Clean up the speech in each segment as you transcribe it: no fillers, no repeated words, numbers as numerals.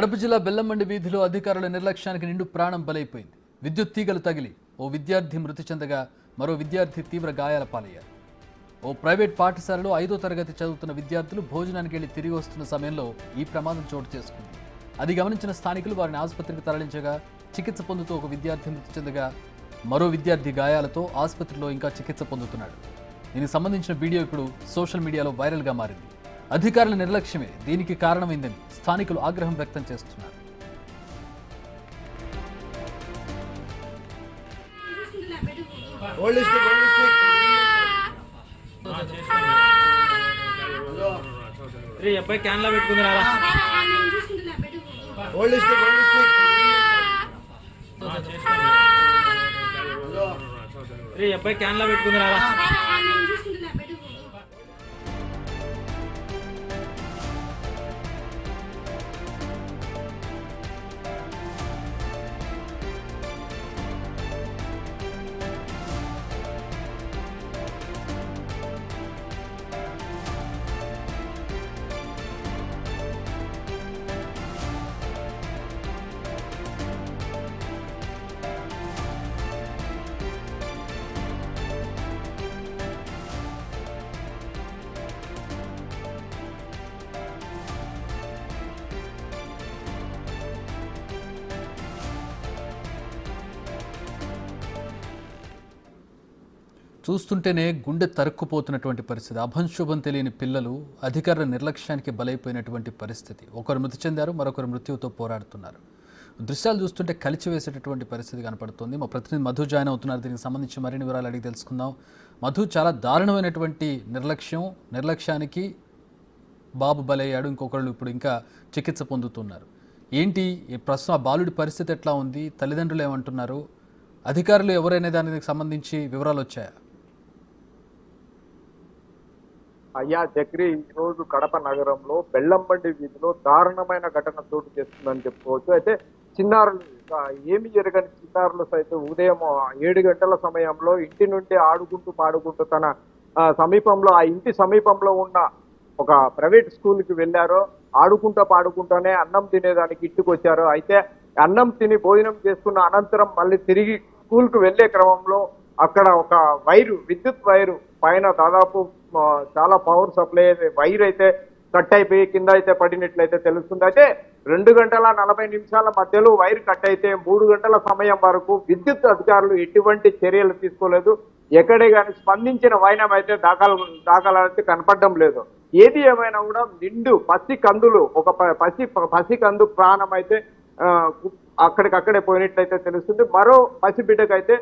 కడప జిల్లా బెల్లంమండి వీధిలో అధికారుల నిర్లక్ష్యానికి నిండు ప్రాణం బలైపోయింది. విద్యుత్ తీగలు తగిలి ఓ విద్యార్థి మృతి చెందగా మరో విద్యార్థి తీవ్ర గాయాల పాలయ్యారు. ఓ ప్రైవేట్ పాఠశాలలో 5వ తరగతి చదువుతున్న విద్యార్థులు భోజనానికి వెళ్లి తిరిగి వస్తున్న సమయంలో ఈ ప్రమాదం చోటు చేసుకుంది. అది గమనించిన స్థానికులు వారిని ఆసుపత్రికి తరలించగా చికిత్స పొందుతూ ఒక విద్యార్థి మృతి చెందగా మరో విద్యార్థి గాయాలతో ఆసుపత్రిలో ఇంకా చికిత్స పొందుతున్నాడు. దీనికి సంబంధించిన వీడియో ఇప్పుడు సోషల్ మీడియాలో వైరల్గా మారింది. అధికారుల నిర్లక్ష్యమే దీనికి కారణమైందని స్థానికులు ఆగ్రహం వ్యక్తం చేస్తున్నారు. అబ్బాయి క్యాన్ లో పెట్టుకున్నారా? అబ్బాయి క్యాన్ లో పెట్టుకున్నారా? చూస్తుంటేనే గుండె తరుక్కుపోతున్నటువంటి పరిస్థితి. అభంశుభం తెలియని పిల్లలు అధికారుల నిర్లక్ష్యానికి బలైపోయినటువంటి పరిస్థితి. ఒకరు మృతి చెందారు, మరొకరు మృత్యువుతో పోరాడుతున్నారు. దృశ్యాలు చూస్తుంటే కలిచివేసేటటువంటి పరిస్థితి కనపడుతుంది. మా ప్రతినిధి మధు జాయిన్ అవుతున్నారు. దీనికి సంబంధించి మరిన్ని వివరాలు అడిగి తెలుసుకుందాం. మధు, చాలా దారుణమైనటువంటి నిర్లక్ష్యానికి బాబు బలయ్యాడు, ఇంకొకళ్ళు ఇప్పుడు ఇంకా చికిత్స పొందుతున్నారు. ఏంటి ప్రస్తుతం ఆ బాలుడి పరిస్థితి ఎట్లా ఉంది? తల్లిదండ్రులు ఏమంటున్నారు? అధికారులు ఎవరైనా దానికి సంబంధించి వివరాలు వచ్చాయా? అయ్యా చక్రి, ఈ రోజు కడప నగరంలో బెల్లంబండి వీధిలో దారుణమైన ఘటన చోటు చేస్తుందని చెప్పుకోవచ్చు. అయితే చిన్నారులు, ఏమి జరగని చిన్నారులు సైతం ఉదయం 7 గంటల సమయంలో ఇంటి నుండి ఆడుకుంటూ పాడుకుంటూ తన సమీపంలో, ఆ ఇంటి సమీపంలో ఉన్న ఒక ప్రైవేట్ స్కూల్కి వెళ్ళారో, ఆడుకుంటూ పాడుకుంటూనే అన్నం తినేదానికి ఇంటికి వచ్చారు. అయితే అన్నం తిని భోజనం చేసుకున్న అనంతరం మళ్ళీ తిరిగి స్కూల్కు వెళ్లే క్రమంలో అక్కడ ఒక విద్యుత్ వైరు పైన దాదాపు చాలా పవర్ సప్లై వైర్ అయితే కట్ అయిపోయి కింద అయితే పడినట్లయితే తెలుస్తుంది. అయితే 2 గంటల 40 నిమిషాల మధ్యలో వైర్ కట్ అయితే 3 గంటల సమయం వరకు విద్యుత్ అధికారులు ఎటువంటి చర్యలు తీసుకోలేదు. ఎక్కడే కానీ స్పందించిన వైనం అయితే దాఖలైతే కనపడడం లేదు. ఏది ఏమైనా కూడా నిండు ఒక పసికందు ప్రాణం అయితే అక్కడికక్కడే పోయినట్లయితే తెలుస్తుంది. మరో పసిబిడ్డకైతే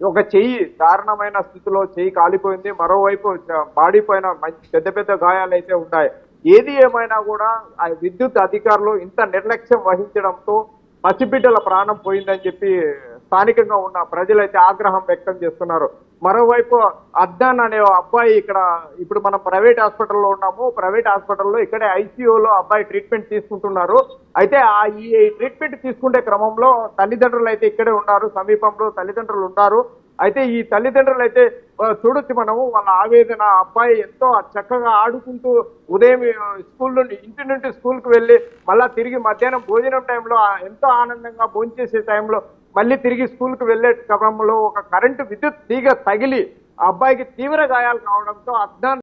ఒక చెయ్యి దారుణమైన స్థితిలో చెయ్యి కాలిపోయింది. మరోవైపు బాడీ పైన పెద్ద పెద్ద గాయాలు అయితే ఉన్నాయి. ఏది ఏమైనా కూడా ఆ విద్యుత్ అధికారులు ఇంత నిర్లక్ష్యం వహించడంతో పసిబిడ్డల ప్రాణం పోయిందని చెప్పి స్థానికంగా ఉన్న ప్రజలైతే ఆగ్రహం వ్యక్తం చేస్తున్నారు. మరోవైపు అద్దాన్ అనే అబ్బాయి, ఇప్పుడు మనం ప్రైవేట్ హాస్పిటల్లో ఉన్నాము. ప్రైవేట్ హాస్పిటల్లో ఇక్కడే ఐసీయూలో అబ్బాయి ట్రీట్మెంట్ తీసుకుంటున్నారు. అయితే ఈ ట్రీట్మెంట్ తీసుకునే క్రమంలో తల్లిదండ్రులు అయితే ఇక్కడే ఉన్నారు, సమీపంలో తల్లిదండ్రులు ఉన్నారు. అయితే ఈ తల్లిదండ్రులు అయితే చూడొచ్చు మనము వాళ్ళ ఆవేదన. అబ్బాయి ఎంతో చక్కగా ఆడుకుంటూ ఉదయం ఇంటి నుండి స్కూల్కి వెళ్ళి మళ్ళా తిరిగి మధ్యాహ్నం భోజనం టైంలో ఎంతో ఆనందంగా భోంచేసే టైంలో మళ్ళీ తిరిగి స్కూల్కి వెళ్లే క్రమంలో ఒక విద్యుత్ తీగ తగిలి ఆ అబ్బాయికి తీవ్ర గాయాలు కావడంతో అద్దాన్